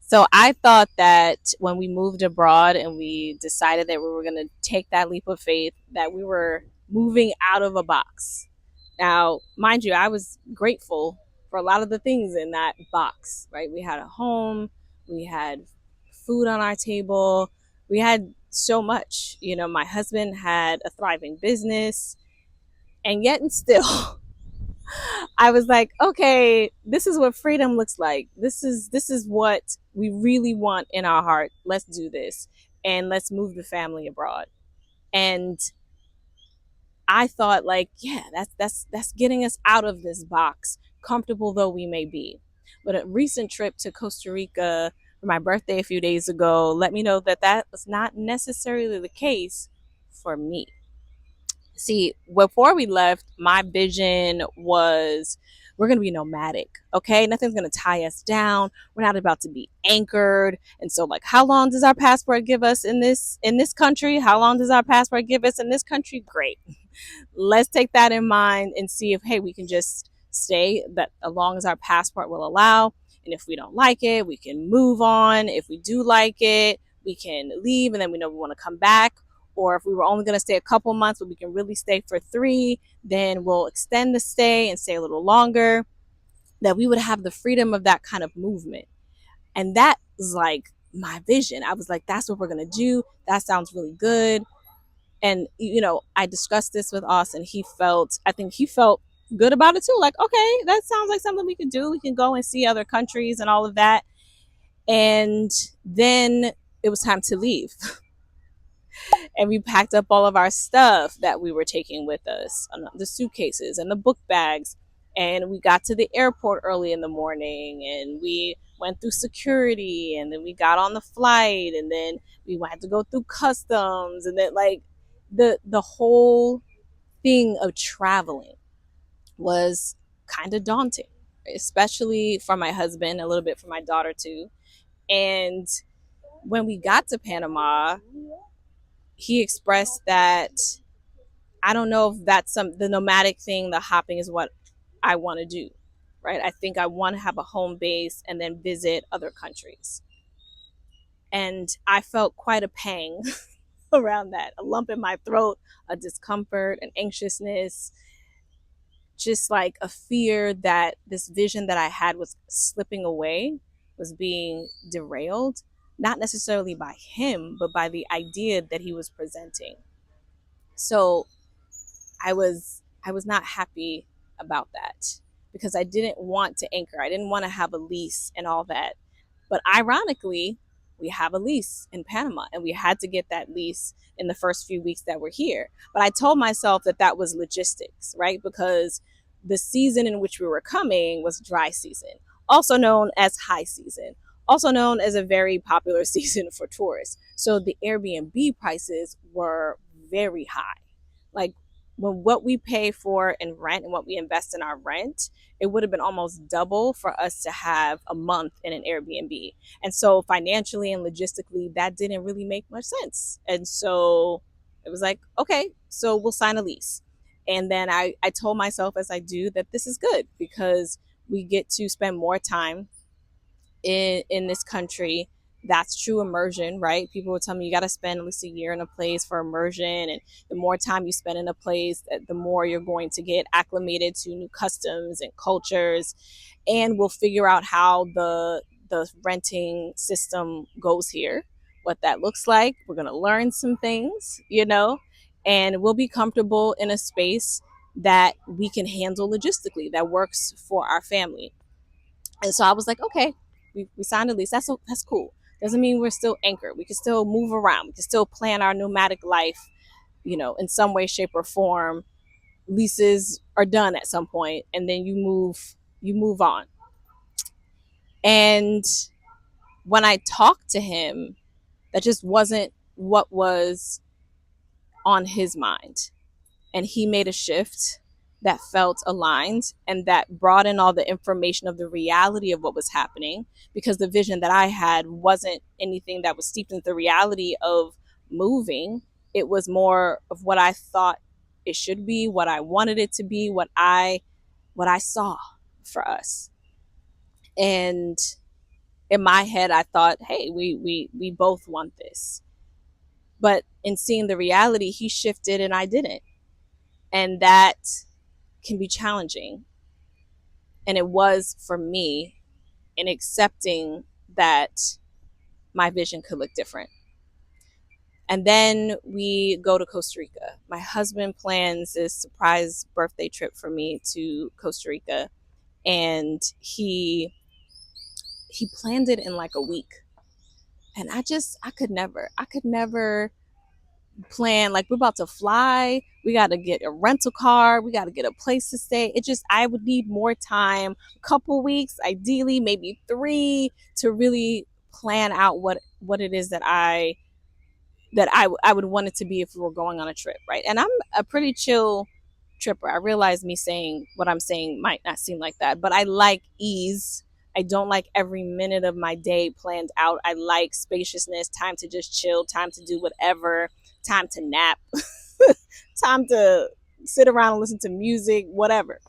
So I thought that when we moved abroad and we decided that we were going to take that leap of faith, that we were moving out of a box. Now, mind you, I was grateful for a lot of the things in that box, right? We had a home, we had food on our table, we had so much. You know, my husband had a thriving business, and yet and still I was like, okay, this is what freedom looks like. This is what we really want in our heart. Let's do this, and let's move the family abroad. And I thought, like, yeah, that's getting us out of this box, comfortable though we may be. But a recent trip to Costa Rica for my birthday a few days ago let me know that that was not necessarily the case for me. See, before we left, my vision was we're going to be nomadic. Okay. Nothing's going to tie us down. We're not about to be anchored. And so, like, how long does our passport give us in this country? How long does our passport give us in this country? Great. Let's take that in mind and see if, hey, we can just stay that as long as our passport will allow. And if we don't like it, we can move on. If we do like it, we can leave and then we know we want to come back. Or if we were only going to stay a couple months, but we can really stay for 3, then we'll extend the stay and stay a little longer. That we would have the freedom of that kind of movement. And that was like my vision. I was like, that's what we're going to do. That sounds really good. And I discussed this with Austin. I think he felt good about it too, like, okay, that sounds like something we could do. We can go and see other countries and all of that. And then it was time to leave. And we packed up all of our stuff that we were taking with us, the suitcases and the book bags. And we got to the airport early in the morning, and we went through security, and then we got on the flight, and then we had to go through customs, and then, like, the whole thing of traveling was kind of daunting, especially for my husband, a little bit for my daughter too. And when we got to Panama, he expressed that I don't know if that's the nomadic thing, the hopping is what I want to do. Right? I think I want to have a home base and then visit other countries. And I felt quite a pang around that, a lump in my throat, a discomfort, an anxiousness, just like a fear that this vision that I had was slipping away, was being derailed, not necessarily by him, but by the idea that he was presenting. So I was not happy about that because I didn't want to anchor. I didn't want to have a lease and all that. But ironically, we have a lease in Panama, and we had to get that lease in the first few weeks that we're here. But I told myself that that was logistics, right? Because the season in which we were coming was dry season, also known as high season, also known as a very popular season for tourists. So the Airbnb prices were very high. Like, when what we pay for in rent and what we invest in our rent, it would have been almost double for us to have a month in an Airbnb. And so financially and logistically, that didn't really make much sense. And so it was like, okay, so we'll sign a lease. And then I told myself, as I do, that this is good because we get to spend more time in this country. That's true immersion, right? People will tell me you got to spend at least a year in a place for immersion, and the more time you spend in a place, the more you're going to get acclimated to new customs and cultures. And we'll figure out how the renting system goes here, what that looks like. We're going to learn some things, and we'll be comfortable in a space that we can handle logistically, that works for our family. And so I was like, okay, we signed a lease. That's cool. Doesn't mean we're still anchored. We can still move around. We can still plan our nomadic life, in some way, shape, or form. Leases are done at some point, and then you move on. And when I talked to him, that just wasn't what was on his mind. And he made a shift that felt aligned and that brought in all the information of the reality of what was happening, because the vision that I had wasn't anything that was steeped in the reality of moving. It was more of what I thought it should be, what I wanted it to be, what I saw for us. And In my head, I thought, hey, we both want this. But in seeing the reality, he shifted and I didn't. And that can be challenging. And it was for me in accepting that my vision could look different. And then we go to Costa Rica. My husband plans this surprise birthday trip for me to Costa Rica. And he planned it in like a week. And I could never plan, like, we're about to fly, we got to get a rental car, we got to get a place to stay. It just, I would need more time, a couple weeks, ideally maybe 3, to really plan out what it is that I would want it to be if we were going on a trip, right? And I'm a pretty chill tripper. I realize me saying what I'm saying might not seem like that, but I like ease. I don't like every minute of my day planned out. I like spaciousness, time to just chill, time to do whatever, time to nap, time to sit around and listen to music, whatever.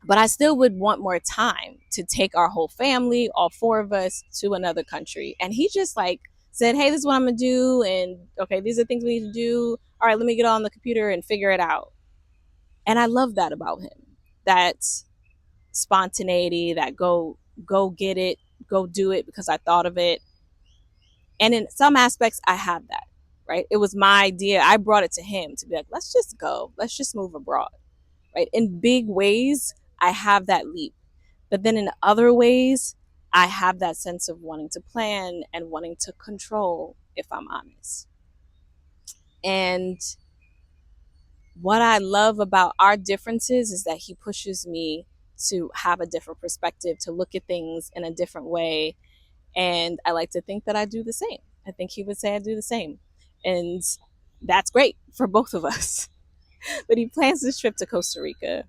But I still would want more time to take our whole family, all 4 of us, to another country. And he just like said, hey, this is what I'm gonna do, and okay, these are the things we need to do. All right, let me get on the computer and figure it out. And I love that about him. That spontaneity, that go get it, go do it because I thought of it. And in some aspects I have that, right? It was my idea. I brought it to him to be like, let's just go. Let's just move abroad, right? In big ways, I have that leap. But then in other ways, I have that sense of wanting to plan and wanting to control, if I'm honest. And what I love about our differences is that he pushes me to have a different perspective, to look at things in a different way. And I like to think that I do the same. I think he would say I do the same. And that's great for both of us. But he plans this trip to Costa Rica.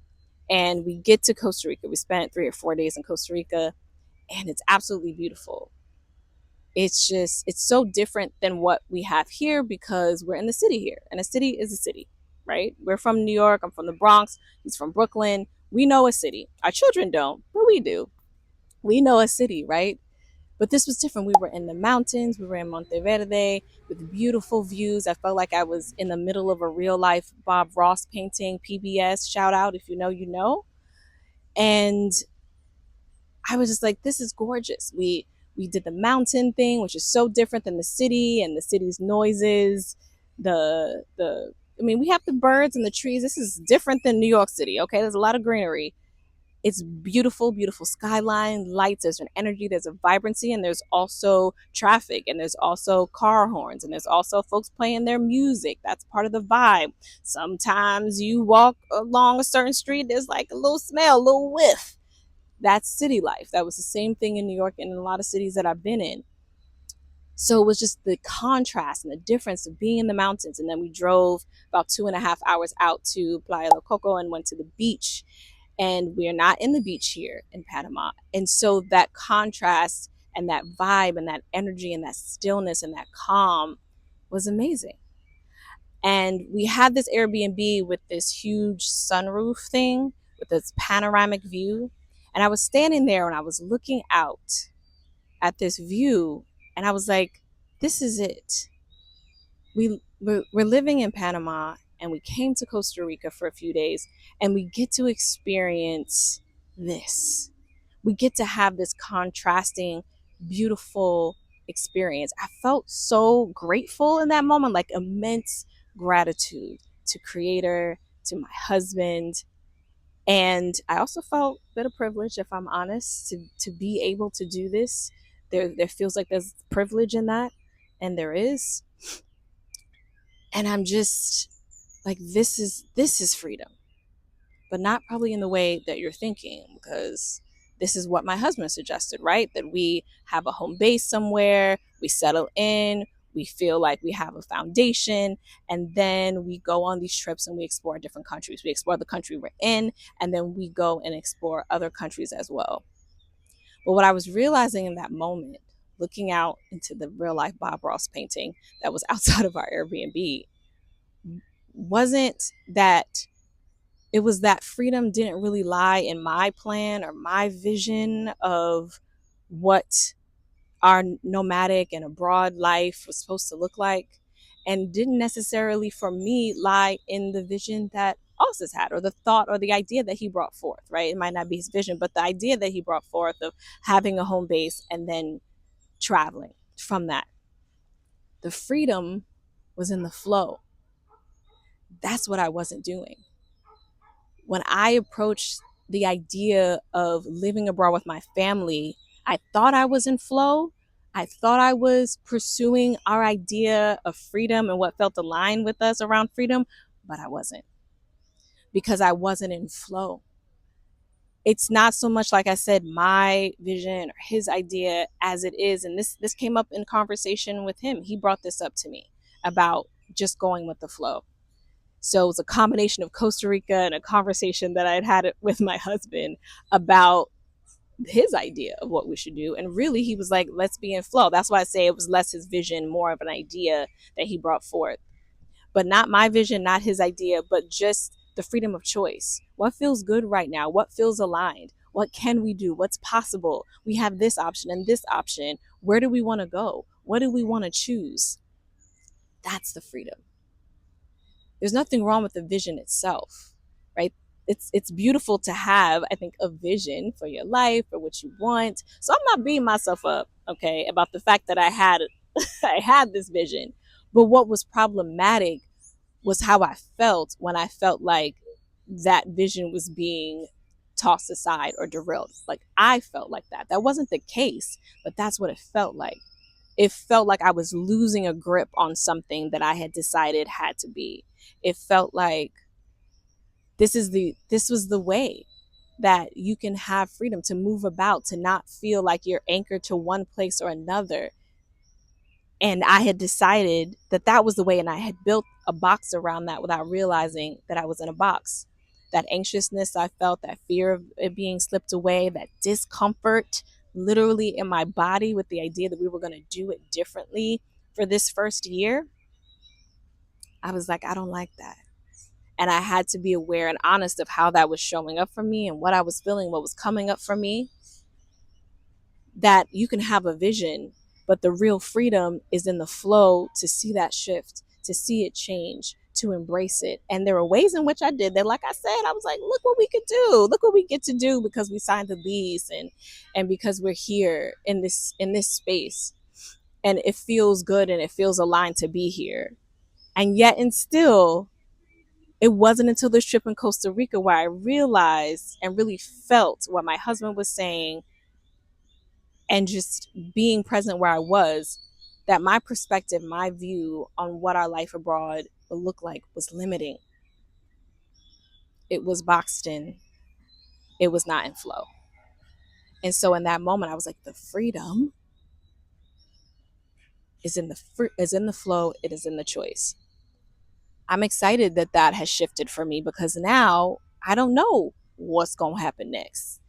And we get to Costa Rica. We spent 3 or 4 days in Costa Rica, and it's absolutely beautiful. It's just, it's so different than what we have here because we're in the city here, and a city is a city, right? We're from New York. I'm from the Bronx. He's from Brooklyn. We know a city. Our children don't, but we do. We know a city, right? But this was different. We were in the mountains. We were in Monteverde with beautiful views. I felt like I was in the middle of a real life Bob Ross painting. PBS, shout out, if you know, you know. And I was just like, this is gorgeous. We did the mountain thing, which is so different than the city and the city's noises. The I mean, we have the birds and the trees. This is different than New York City. Okay, there's a lot of greenery. It's beautiful, beautiful skyline, lights. There's an energy, there's a vibrancy, and there's also traffic, and there's also car horns, and there's also folks playing their music. That's part of the vibe. Sometimes you walk along a certain street, there's like a little smell, a little whiff. That's city life. That was the same thing in New York and in a lot of cities that I've been in. So it was just the contrast and the difference of being in the mountains. And then we drove about 2.5 hours out to Playa del Coco and went to the beach. And we're not in the beach here in Panama. And so that contrast and that vibe and that energy and that stillness and that calm was amazing. And we had this Airbnb with this huge sunroof thing with this panoramic view. And I was standing there and I was looking out at this view, and I was like, this is it. We're living in Panama, and we came to Costa Rica for a few days, and we get to experience this. We get to have this contrasting, beautiful experience. I felt so grateful in that moment, like immense gratitude to Creator, to my husband. And I also felt a bit of privilege, if I'm honest, to be able to do this. There feels like there's privilege in that, and there is. And I'm just like, this is freedom, but not probably in the way that you're thinking, because this is what my husband suggested, right? That we have a home base somewhere, we settle in, we feel like we have a foundation, and then we go on these trips and we explore different countries. We explore the country we're in, and then we go and explore other countries as well. But what I was realizing in that moment, looking out into the real life Bob Ross painting that was outside of our Airbnb, wasn't that it was that freedom didn't really lie in my plan or my vision of what our nomadic and abroad life was supposed to look like, and didn't necessarily for me lie in the vision that Austin had, or the thought or the idea that he brought forth, right? It might not be his vision, but the idea that he brought forth of having a home base and then traveling from that. The freedom was in the flow. That's what I wasn't doing. When I approached the idea of living abroad with my family, I thought I was in flow. I thought I was pursuing our idea of freedom and what felt aligned with us around freedom, but I wasn't, because I wasn't in flow. It's not so much, like I said, my vision or his idea as it is. And this came up in conversation with him. He brought this up to me about just going with the flow. So it was a combination of Costa Rica and a conversation that I had had with my husband about his idea of what we should do. And really, he was like, let's be in flow. That's why I say it was less his vision, more of an idea that he brought forth. But not my vision, not his idea, but just the freedom of choice. What feels good right now? What feels aligned? What can we do? What's possible? We have this option and this option. Where do we want to go? What do we want to choose? That's the freedom. There's nothing wrong with the vision itself, right? It's beautiful to have, I think, a vision for your life, for what you want. So I'm not beating myself up, okay, about the fact that I had I had this vision. But what was problematic was how I felt when I felt like that vision was being tossed aside or derailed. Like I felt like that. That wasn't the case, but that's what it felt like. It felt like I was losing a grip on something that I had decided had to be. It felt like this was the way that you can have freedom to move about, to not feel like you're anchored to one place or another. And I had decided that that was the way, and I had built a box around that without realizing that I was in a box. That anxiousness I felt, that fear of it being slipped away, that discomfort literally in my body with the idea that we were going to do it differently for this first year, I was like, I don't like that. And I had to be aware and honest of how that was showing up for me and what I was feeling, what was coming up for me. That you can have a vision, but the real freedom is in the flow to see that shift, to see it change, to embrace it. And there are ways in which I did that. Like I said, I was like, look what we could do. Look what we get to do because we signed the lease, and because we're here in this space. And it feels good and it feels aligned to be here. And yet and still, it wasn't until this trip in Costa Rica where I realized and really felt what my husband was saying, and just being present where I was, that my perspective, my view on what our life abroad would look like was limiting. It was boxed in. It was not in flow. And so in that moment, I was like, the freedom is in the flow. It is in the choice. I'm excited that that has shifted for me, because now I don't know what's going to happen next.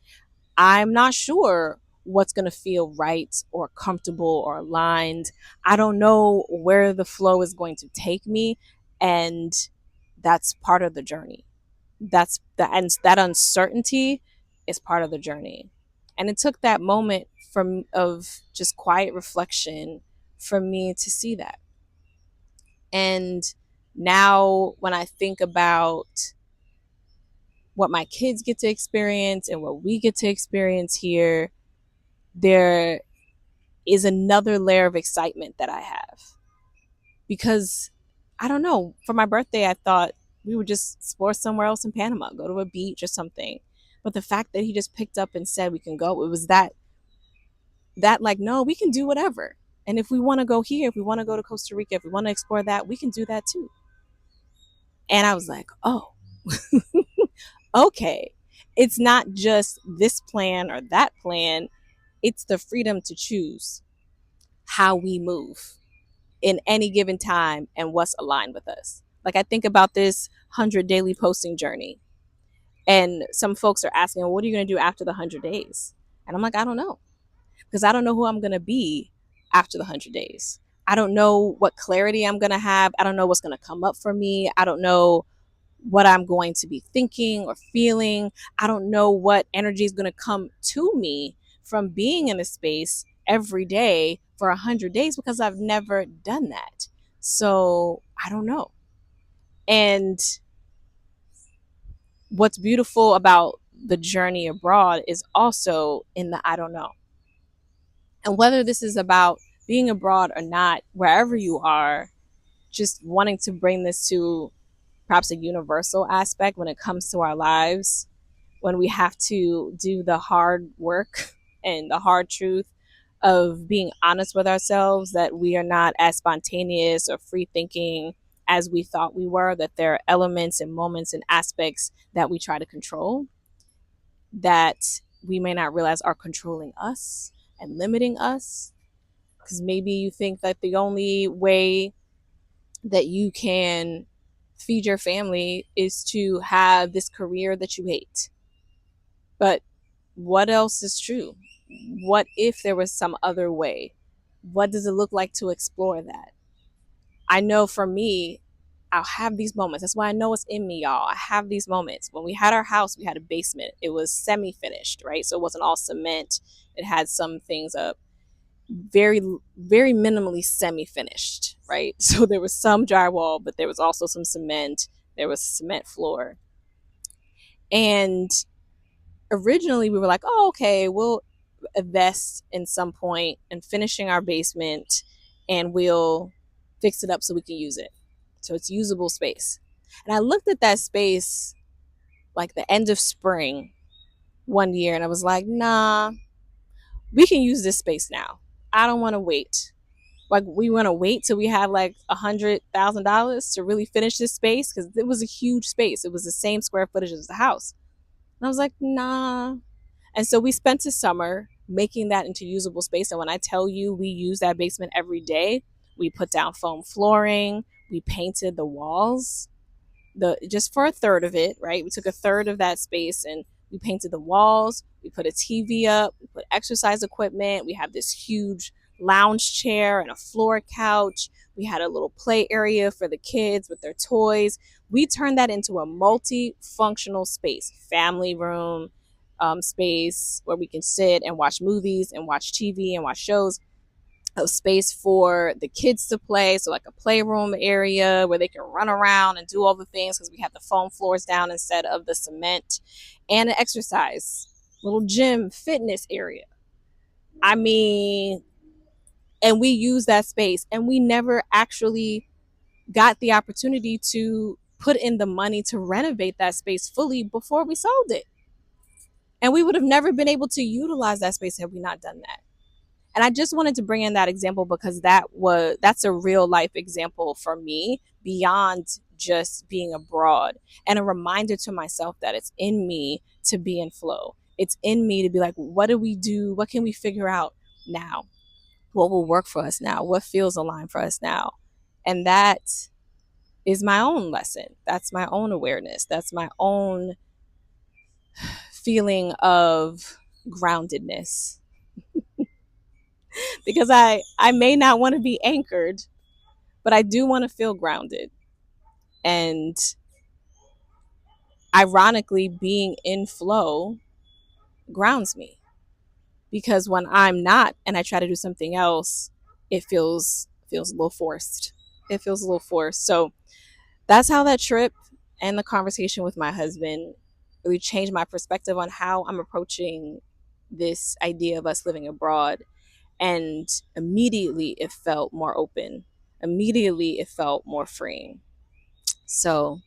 I'm not sure what's going to feel right or comfortable or aligned. I don't know where the flow is going to take me. And that's part of the journey. And that uncertainty is part of the journey. And it took that moment of just quiet reflection for me to see that. And now when I think about what my kids get to experience and what we get to experience here, there is another layer of excitement that I have. Because I don't know, for my birthday, I thought we would just explore somewhere else in Panama, go to a beach or something. But the fact that he just picked up and said we can go, it was that like, no, we can do whatever. And if we want to go here, if we want to go to Costa Rica, if we want to explore that, we can do that too. And I was like, oh, okay. It's not just this plan or that plan. It's the freedom to choose how we move in any given time and what's aligned with us. Like I think about this 100 daily posting journey, and some folks are asking, well, what are you going to do after the 100 days? And I'm like, I don't know, because I don't know who I'm going to be after the 100 days. I don't know what clarity I'm going to have. I don't know what's going to come up for me. I don't know what I'm going to be thinking or feeling. I don't know what energy is going to come to me from being in a space every day for 100 days because I've never done that. So I don't know. And what's beautiful about the journey abroad is also in the I don't know. And whether this is about being abroad or not, wherever you are, just wanting to bring this to perhaps a universal aspect when it comes to our lives, when we have to do the hard work and the hard truth of being honest with ourselves that we are not as spontaneous or free thinking as we thought we were, that there are elements and moments and aspects that we try to control that we may not realize are controlling us and limiting us. Because maybe you think that the only way that you can feed your family is to have this career that you hate. But what else is true? What if there was some other way? What does it look like to explore that? I know for me, I'll have these moments. That's why I know it's in me, y'all. I have these moments. When we had our house, we had a basement. It was semi-finished, right? So it wasn't all cement. It had some things up, very, very minimally semi-finished, right? So there was some drywall, but there was also some cement. There was a cement floor. And originally we were like, oh, okay, we'll invest in some point in finishing our basement and we'll fix it up so we can use it. So it's usable space. And I looked at that space like the end of spring one year and I was like, nah, we can use this space now. I don't want to wait. Like we want to wait till we have like $100,000 to really finish this space because it was a huge space. It was the same square footage as the house. And I was like, nah. And so we spent the summer making that into usable space. And when I tell you we use that basement every day, we put down foam flooring, we painted the walls, just for a third of it, right? We took a third of that space and we painted the walls, we put a TV up, we put exercise equipment, we have this huge lounge chair and a floor couch. We had a little play area for the kids with their toys. We turned that into a multi-functional space, family room, space where we can sit and watch movies and watch TV and watch shows, a space for the kids to play, so like a playroom area where they can run around and do all the things because we have the foam floors down instead of the cement, and an exercise, little gym, fitness area. I mean, and we use that space and we never actually got the opportunity to put in the money to renovate that space fully before we sold it. And we would have never been able to utilize that space had we not done that. And I just wanted to bring in that example because that's a real life example for me beyond just being abroad, and a reminder to myself that it's in me to be in flow. It's in me to be like, what do we do? What can we figure out now? What will work for us now? What feels aligned for us now? And that is my own lesson. That's my own awareness. That's my own feeling of groundedness. Because I may not want to be anchored, but I do want to feel grounded. And ironically, being in flow grounds me, because when I'm not and I try to do something else, it feels a little forced. It feels a little forced. So that's how that trip and the conversation with my husband really changed my perspective on how I'm approaching this idea of us living abroad. And immediately it felt more open. Immediately it felt more freeing. So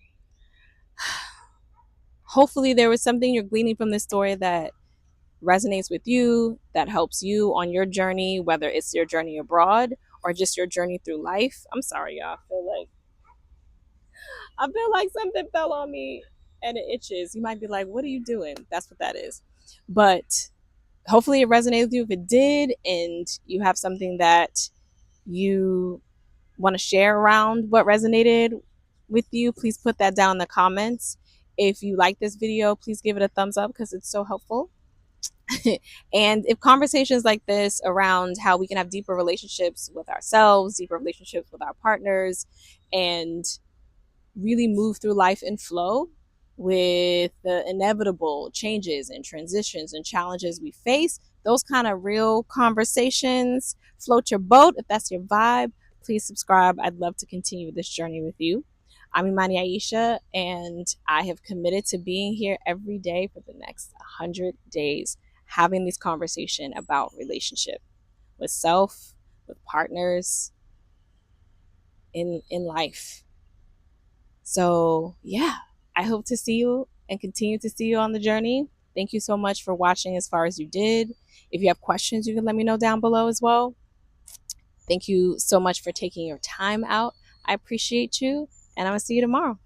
hopefully there was something you're gleaning from this story that resonates with you, that helps you on your journey, whether it's your journey abroad or just your journey through life. I'm sorry, y'all. I feel like something fell on me and it itches. You might be like, what are you doing? That's what that is. But hopefully it resonated with you. If it did, and you have something that you want to share around what resonated with you, please put that down in the comments. If you like this video, please give it a thumbs up because it's so helpful. And if conversations like this around how we can have deeper relationships with ourselves, deeper relationships with our partners, and really move through life in flow with the inevitable changes and transitions and challenges we face, those kind of real conversations float your boat, if that's your vibe, please subscribe. I'd love to continue this journey with you. I'm Imani Aisha, and I have committed to being here every day for the next 100 days, having this conversation about relationship with self, with partners, in life. So, yeah, I hope to see you and continue to see you on the journey. Thank you so much for watching as far as you did. If you have questions, you can let me know down below as well. Thank you so much for taking your time out. I appreciate you, and I'm going to see you tomorrow.